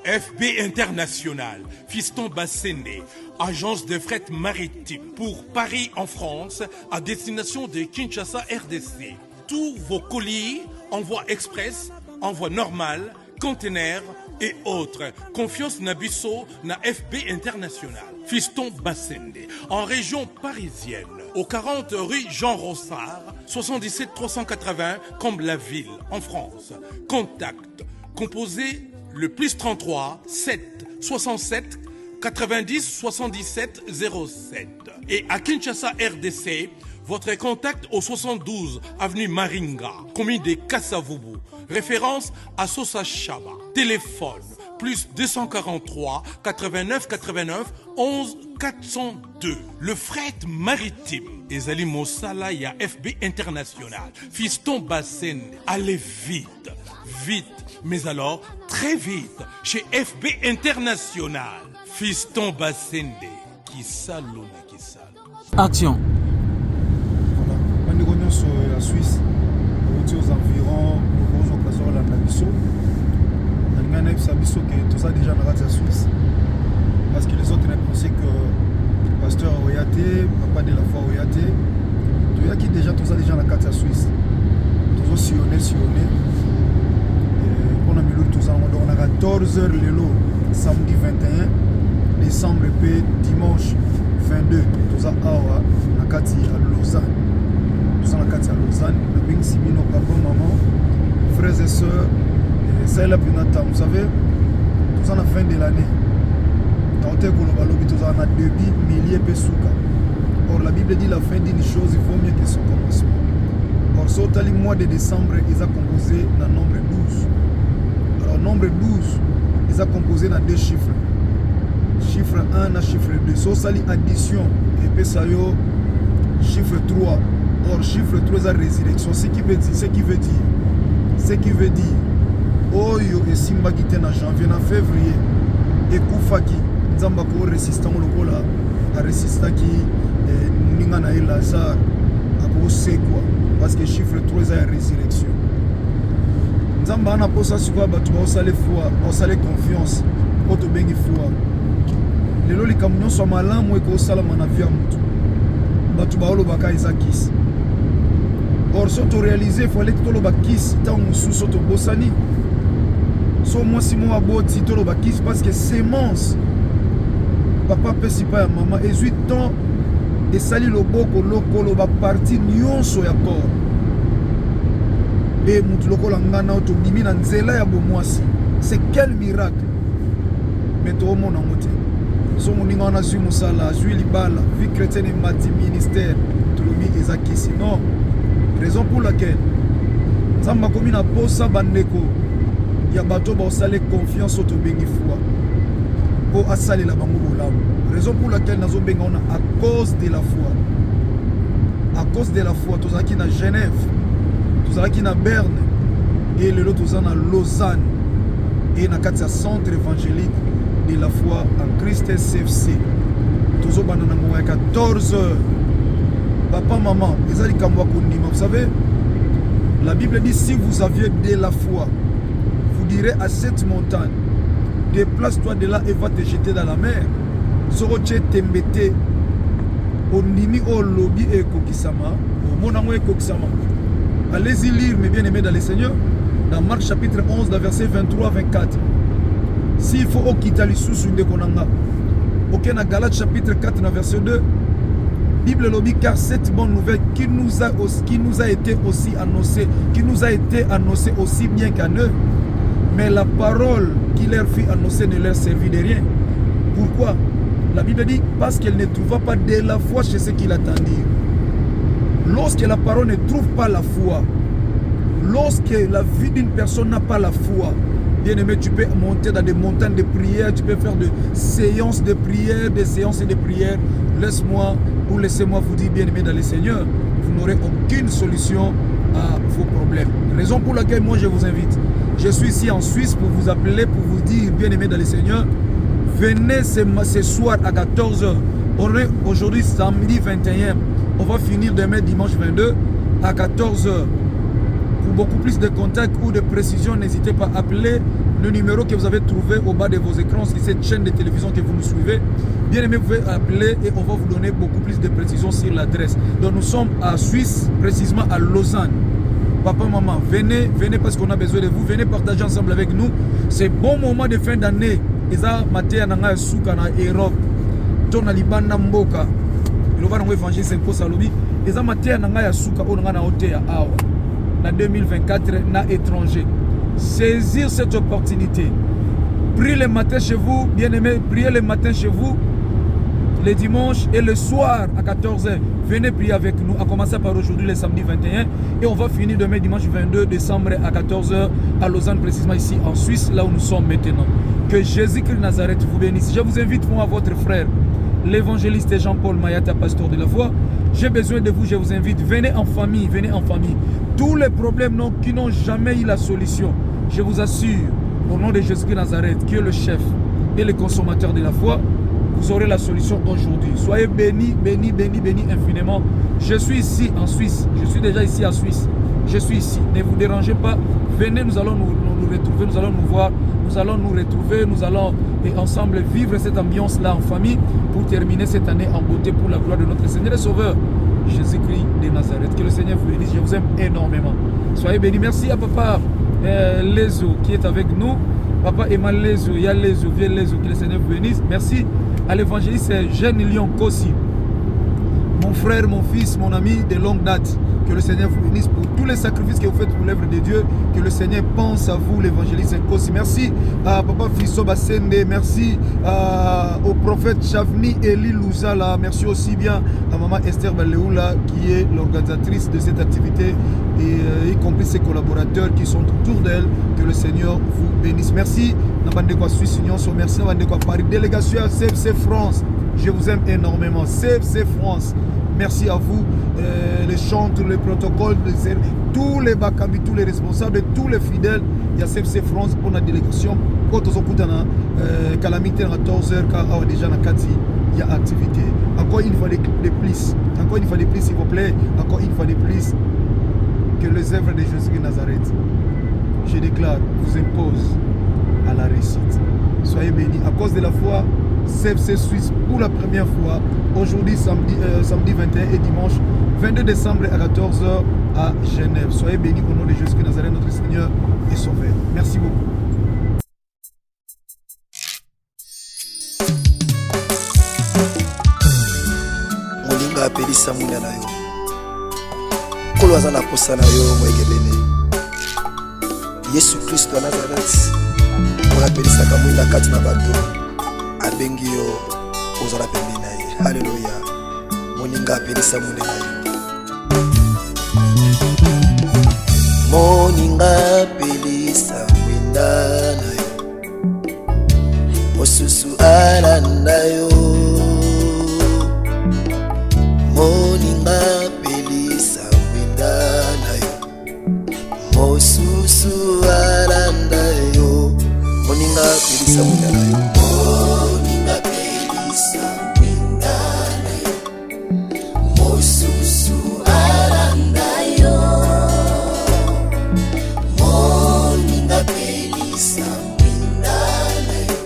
FB International, Fiston Bassende, agence de fret maritime pour Paris en France, à destination de Kinshasa RDC. Tous vos colis, envoi express, envoi normal, conteneurs et autres. Confiance Nabisso na FB International. Fiston Bassende, en région parisienne, au 40 rue Jean Rossard, 77 380 Comble-la-Ville, en France. Contact, composé le plus 33 7 67 90 77 07. Et à Kinshasa RDC, votre contact au 72 avenue Maringa, commune de Kassavubu, référence à Sosa Chaba. Téléphone plus 243 89 89 11 402. Le fret maritime. Ezali Mosala ya FB International. Fiston Bassende. Allez vite, vite, mais alors très vite chez FB International. Fiston Bassende. Kisalo na kisalo. Action. Voilà. On est sur la Suisse. Aux environs, aux occasions de la Nabisso. Tout ça déjà dans la Suisse. Parce que les autres ont pensé que pasteur Oyate, papa de la foi Oyate, il y a qui déjà tout ça déjà dans la Suisse. Tout ça sillonné. On a mis tout ça, on a 14h le lot, samedi 21 décembre et dimanche 22. Tout ça à Lausanne. Tout ça à Lausanne. On a bien Simino, papa, maman, frères et sœurs. C'est la pinata, vous savez, tout ça à la fin de l'année. Dans le Kolobalobi, tout ça a 2 milliers de souka. Or, la Bible dit la fin d'une chose, il faut mieux que son commencement. Or, sur le mois de décembre, ils ont composé dans le nombre 12. Alors, nombre 12, ils ont composé dans 2 chiffres. Chiffre 1 et chiffre 2. Sur cette addition, et puis ça y est, chiffre 3. Or, chiffre 3, c'est la résurrection. Ce qui veut dire, Oyo et Simba qui était en janvier, en février, et Koufaki, Nzamba ko résistant lokola, a résistant qui Ningana et Lazare, a ko c'est quoi? Parce que chiffre 3 est la résurrection. Nzamba n'a pas ça sur quoi, tu vas aller foi, on aller confiance, pour te bénir foi. Les lolis camions sont malins, moi que ça la manavia mutu. Batu ba olo baka Isakis. Or, si tu réalises, il fallait que tu aies kiss tant sous ton bossani. So moi si moi aboti to lo bakis parce que sémence papa pesi pa ya maman et 8 ans et sali loboko lokolo ba parti nyonso ya corps et mutu lokola ngana to bimi na nzela ya bomwasi. C'est quel miracle. Mais to mona moté so moninga na zui musala zui libala vie chrétienne et mati ministère to lobi ezaki sinon raison pour laquelle Zamba komi na posa bandeko il y a bateau pour saler confiance au bengi foi pour assaler la bango bolam. Raison pour laquelle nous avons à cause de la foi. À cause de la foi, tous qui na Genève, tous qui na Berne et le lot tous na Lausanne et na katia centre évangélique de la foi en Christ CFC. Tous banana mo 14 heures. Papa maman, ezali kamwa kondima. Vous savez, la Bible dit si vous aviez de la foi, dirait à cette montagne, déplace-toi de là et va te jeter dans la mer. Soroche tembete, onimi o lobby et kokisama, au monamo et kokisama. Allez-y lire, mes bien-aimés dans le Seigneur, dans Marc chapitre 11, verset 23-24. S'il faut au kitali sous une déconanga, ok, dans Galates chapitre 4, verset 2, Bible lobby, car cette bonne nouvelle qui nous a été aussi annoncée, aussi bien qu'à eux, mais la parole qui leur fut annoncée ne leur servit de rien. Pourquoi? La Bible dit parce qu'elle ne trouva pas de la foi chez ceux qui l'attendirent. Lorsque la parole ne trouve pas la foi, lorsque la vie d'une personne n'a pas la foi, bien aimé, tu peux monter dans des montagnes de prière, tu peux faire des séances de prière, des séances de prière. Laisse-moi ou laissez-moi vous dire, bien aimé dans le Seigneur, vous n'aurez aucune solution à vos problèmes. Raison pour laquelle moi je vous invite. Je suis ici en Suisse pour vous appeler, pour vous dire, bien aimé dans le Seigneur, venez ce soir à 14h. On est aujourd'hui samedi 21. On va finir demain dimanche 22 à 14h. Pour beaucoup plus de contacts ou de précisions, n'hésitez pas à appeler le numéro que vous avez trouvé au bas de vos écrans, c'est cette chaîne de télévision que vous nous suivez. Bien aimé, vous pouvez appeler et on va vous donner beaucoup plus de précisions sur l'adresse. Donc nous sommes à Suisse, précisément à Lausanne. Papa, maman, venez parce qu'on a besoin de vous. Venez partager ensemble avec nous. C'est bon moment de fin d'année. Eza matea nanga suka na Europe. Tona libanda mboka. Il va nous évangile c'est pour salobi. Eza matea nanga suka onanga na hotel awa. Na 2024 na étranger. Saisir cette opportunité. Priez le matin chez vous, bien-aimés, priez le matin chez vous, le dimanche et le soir à 14h. Venez prier avec nous, à commencer par aujourd'hui le samedi 21 et on va finir demain dimanche 22 décembre à 14h à Lausanne, précisément ici en Suisse, là où nous sommes maintenant. Que Jésus-Christ de Nazareth vous bénisse. Je vous invite moi, votre frère, l'évangéliste Jean-Paul Mayata, pasteur de la foi. J'ai besoin de vous, je vous invite. Venez en famille, venez en famille. Tous les problèmes qui n'ont jamais eu la solution, je vous assure, au nom de Jésus-Christ de Nazareth, qui est le chef et le consommateur de la foi, vous aurez la solution aujourd'hui. Soyez bénis, bénis, bénis, bénis infiniment. Je suis ici en Suisse. Je suis déjà ici en Suisse. Je suis ici. Ne vous dérangez pas. Venez, nous allons nous retrouver, nous allons nous voir, nous allons nous retrouver, nous allons ensemble vivre cette ambiance-là en famille pour terminer cette année en beauté pour la gloire de notre Seigneur et Sauveur, Jésus-Christ de Nazareth. Que le Seigneur vous bénisse. Je vous aime énormément. Soyez bénis. Merci à Papa Lezo qui est avec nous. Papa Emmanuel Lezo, il y a Lezo, vieux Lezo, que le Seigneur vous bénisse. Merci à l'évangéliste Jeanne Lyon Kossi, mon frère, mon fils, mon ami de longue date. Que le Seigneur vous bénisse pour tous les sacrifices que vous faites pour l'œuvre de Dieu. Que le Seigneur pense à vous, l'évangéliste Kossi. Merci à Papa Fisso Bassende. Merci au prophète Chavni Eli Louzala. Merci aussi bien à Maman Esther Baleoula qui est l'organisatrice de cette activité et y compris ses collaborateurs qui sont autour d'elle. Que le Seigneur vous bénisse. Merci. Nabandekwa Suisse Union. Merci Nabandekwa Paris. Délégation à CFC France. Je vous aime énormément. CFC France. Merci à vous, les chantres, les protocoles, tous les bakambi, tous les responsables, tous les fidèles. Il y a CFC France pour la délégation. Quand on s'occupe de calamité à 14h, quand déjà il y a activité. Encore une fois de plus. Encore une fois de plus, s'il vous plaît. Encore une fois de plus. Que les œuvres de Jésus de Nazareth, je déclare, vous imposent à la réussite. Soyez bénis. À cause de la foi, CFC Suisse pour la première fois aujourd'hui samedi 21 et dimanche 22 décembre à 14h à Genève. Soyez bénis au nom de Jésus de Nazareth, notre Seigneur et Sauveur. Merci beaucoup. Molinga apelisa muna na yo kolo aza na posa na yo moyegebene Yesu Kristo wa Nazareth oyo apelisaka mwinda kati na bato abengi yo ozala pembeni na ye. Haleluya. Moninga apelisa mwinda na yo. Moninga apelisa mwinda na yo mosusu alanda yo. Moninga apelisa mwinda na yo mosusu alanda yo. Moninga apelisa mwinda na yo. Moninga apelisa mwinda na yo mosusu alanda yo. Moninga apelisa mwinda na yo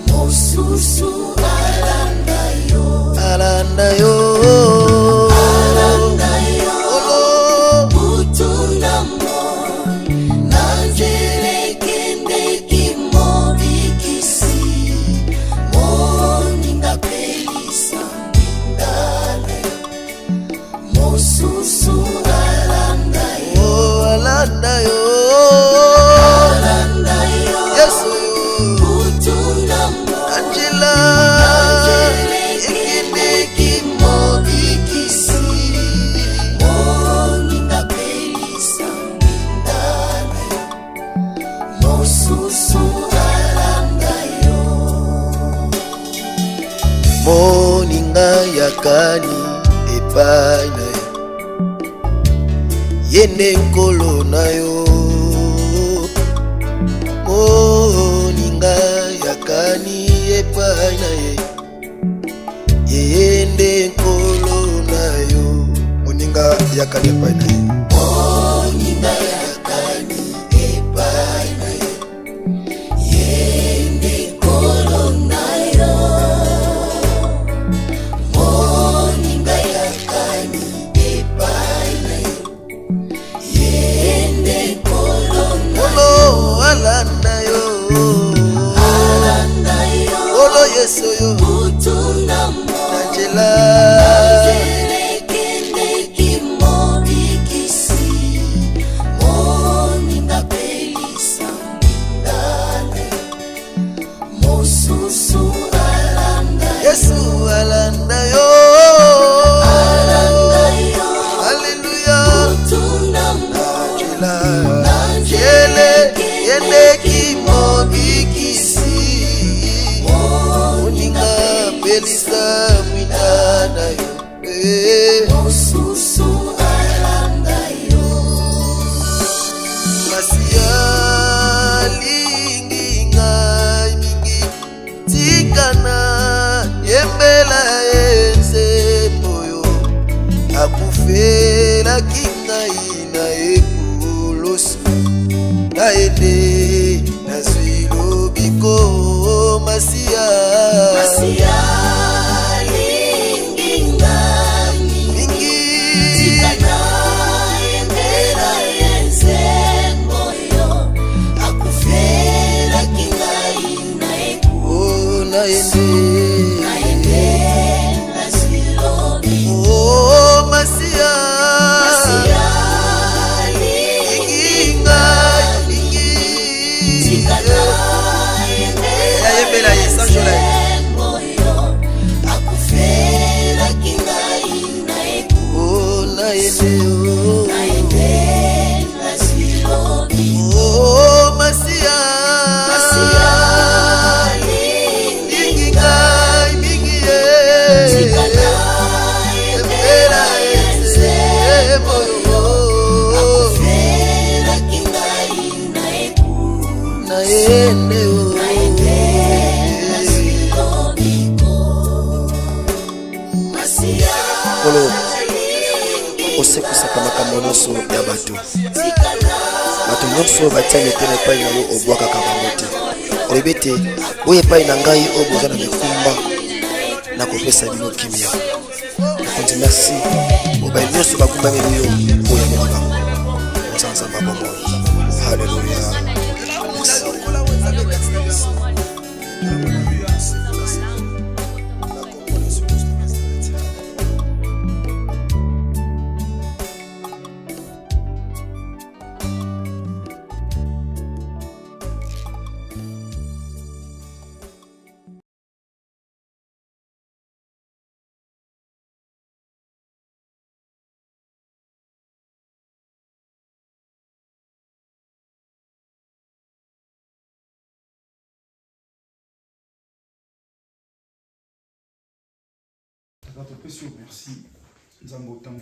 mosusu alanda yo. Alanda yo. Moninga yakani epai na yo yende nkolo na yo. Moninga yakani epai na ye yende nkolo na yo. Moninga yakani epai na ye. Moninga yakani epai na ye akufelaki ngai na ekoloso naende nazwi lobiko masiya lingi ngai mingi tikana yembela yensembo yo akufelaki ngai na ekoloso naende osekusaka makambo nyonso ya bato nyonso batiani etene epai na yo obwakaka bango te olobi ete oyo epai na ngai oyo boza na mikumba nakopesa bino kimia nakonzi merci obai nyonso bakumbameli yo oyo moloba nzanzamba bongo halleluya Merci. Nous avons autant de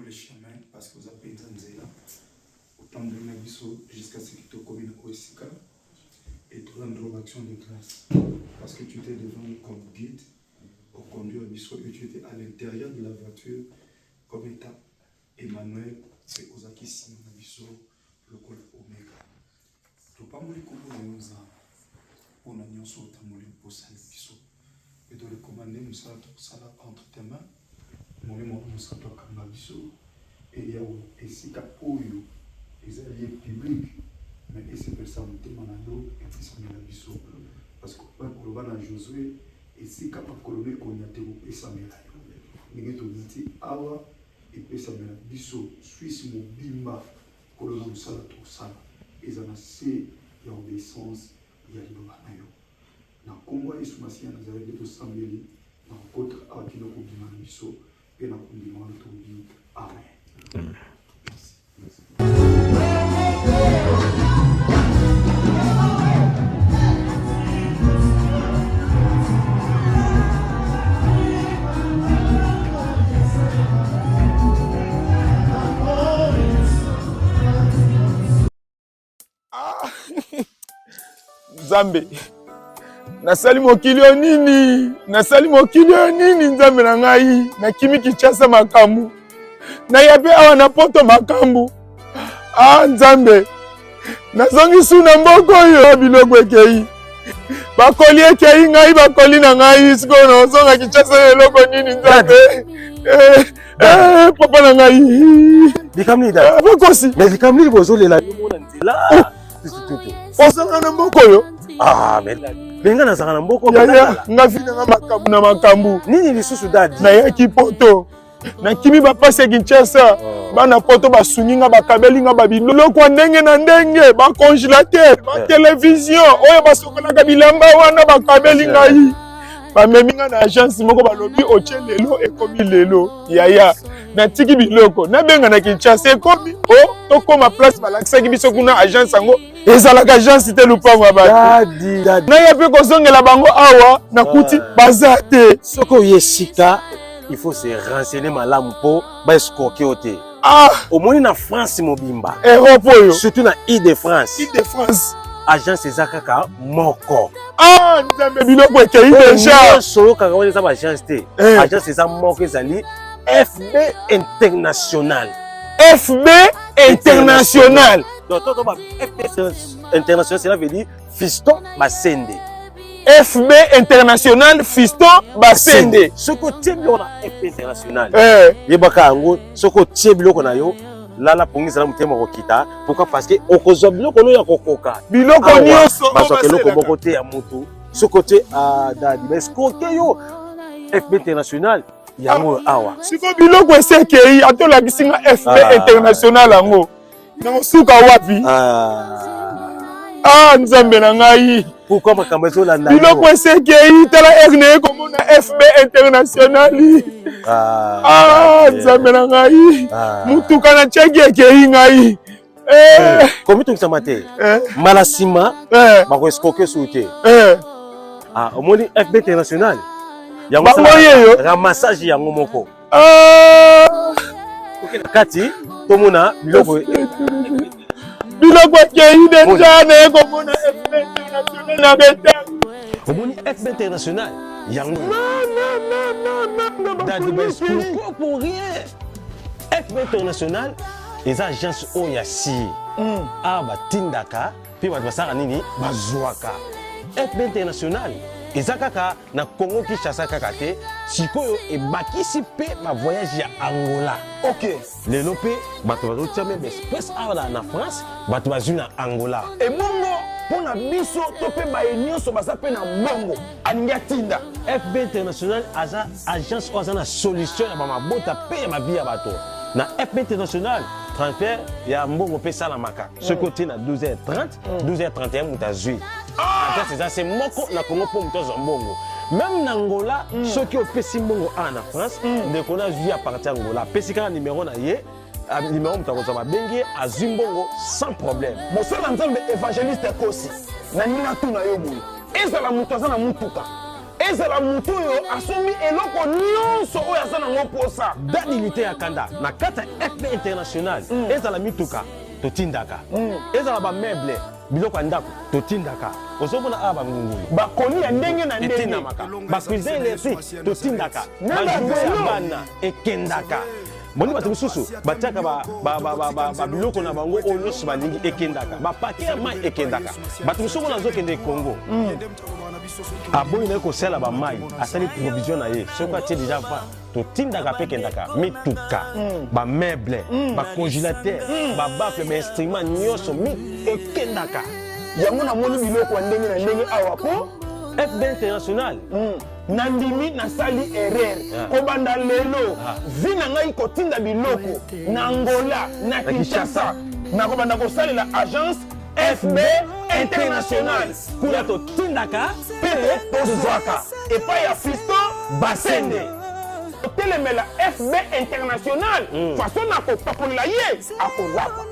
le chemin parce que vous avez autant de jusqu'à ce que tu communes au Sika et tu rends l'action de grâce parce que tu étais devant comme guide au conduit au bistrot et tu étais à l'intérieur de la voiture comme état Emmanuel c'est Ozaki Simon Bisso le col Omega. Tu pas mourir comme nous on a mis sur ta mourir pour ça Bisso. Et de recommander Moussa entre tes mains, mon Moussa Kamabiso, et il y a aussi Kapoyo, les alliés publics, mais et c'est personne qui m'a dit et puis ça m'a dit parce que pour le ban à Josué, et si capable colonel qu'on a été et ça m'a dit, il y a dit awa et puis ça m'a dit Suisse mon bimba colonel Moussa tout ça, et ça n'a c'est il y a obéissance, il y a l'obanayo. Na Kongo Yesu Masiya Nazareth to sambeli na kotra akino kubima miso pe na kubima to bi amen. Zambe nasali mokilio nini nzambe na ngai na kimi kichasa makambu na yabe awa na poto makambu nzambe nazongi suna mboko yo biloko ekei bakoli ekei ngai bakoli na ngai siko na zonga kichasa eloko nini nzambe papa na ngai likamni da bakosi mais likamni bozolela yo mona nzela osanga na mboko yo mais benga na sanga na mboko nga fina nga makambu na makambu nini lisusu dadi na yaki poto na kimi bapasi Kinshasa bana poto basungi nga bakabeli nga babiloko ndenge na ndenge ba congélateur ba télévision oyo basokolaka bilamba wana bakabeli ngai bamemi nga na agence moko balobi otie lelo ekomi lelo yaya natiki biloko nabenga na Kinshasa ekomi tokoma place balakisaki biso kuna agence yango ezalaka agence te lupango ya bato naya mpe kozongela bango awa nakuti baza te soki oye sika il faut se renseigner malamu mpo baesikoke yo te omoni na France mobimba Europe oyo surtout na Île-de-France Île-de-France agence eza kaka moko Ah, nzambe biloko ekei déjà. Solo kaka wana eza ba agence te. Agence eza moko ezali FB International. FB International. Donc toto ba FB International cela veut dire Fiston Basende. FB International Fiston Basende. Soko tie biloko na FB International. Yebaka yango soko tie biloko na yo lala pongisa na mutema kokita. Pourquoi? Parce que okozwa biloko no ya kokoka. Biloko nyonso basoke loko moko te ya mutu. Soko te dadi beskoke yo FB International yango awa. Siko biloko esekei atolakisi nga FB International yango. Nango suka wapi? Nzambe na ngai. Pourquoi makambo ezolanda biloko esekei tala erne komona FB International. Nzambe na ngai. Mutuka na cheki ekei ngai. Komi tungisa mate. Malasima bako eskoke sute. Omoni FB International. Yango ramassage yango moko. Kati tomona biloko ekei deja na komona FB International na beta. Omoni FB International yango. Dadi besko pour rien. FB International les agences oyasi. Batindaka puis basaka nini bazwaka. FB International ezakaka na Congo Kinshasa kaka te sikoyo ebakisi pe ma voyage ya Angola. OK. Lelo pe bato bazotia même espèce awa na France bato bazwi na Angola. Et bongo pona biso to pe ba nyonso baza pe na mbongo aninga tinda. FB International aza agence oza na solution ya mabota pe ya mabi ya bato. Na FB International transfert ya mbongo pe salamaka. Ce côté na 12h30, 12h31 mutazui. C'est moko na Congo pour mutozo mbongo. Même na Angola, ceux qui ont pesi mbongo en France, ne connaissent via partir Angola. Pesi ka numéro na ye, numéro mutakoza ba bengi azui mbongo sans problème. Mosala nzambe évangéliste kosi. Na nina tuna yo boye. Ezala mutoza na mutuka. Ezala mutu yo asumi eloko nyonso oyo aza nango posa. Dadilité ya kanda na kata FB International. Ezala mituka totindaka. Ezala ba meuble biloko ndako totindaka. Ozomona aba ngungulu. Bakoni ya ndenge na ndenge etindamaka. Ba cuisine électrique totindaka. Ba jouer ya bana ekendaka. Moni bato mususu batiaka ba biloko na bango oyo nyonso balingi ekendaka. Ba paquet ya mai ekendaka. Bato mususu na zokende Congo. Aboyi na kosala ba mai asali provision na ye. Soko atie déjà va totindaka pe kendaka mituka ba meuble ba congélateur ba bafle ba instrument nyonso ekendaka. Yango na moni biloko ndenge na ndenge awa po FB International. Nandimi na sali erreur. Kobanda lelo vina ngai kotinda biloko na Angola na Kinshasa. Na kobanda kosalela agence FB International. Kuna totindaka pe tozwaka. Epa ya Fiston Basende. Telemela FB International. Façon na kopakola ye akolapa.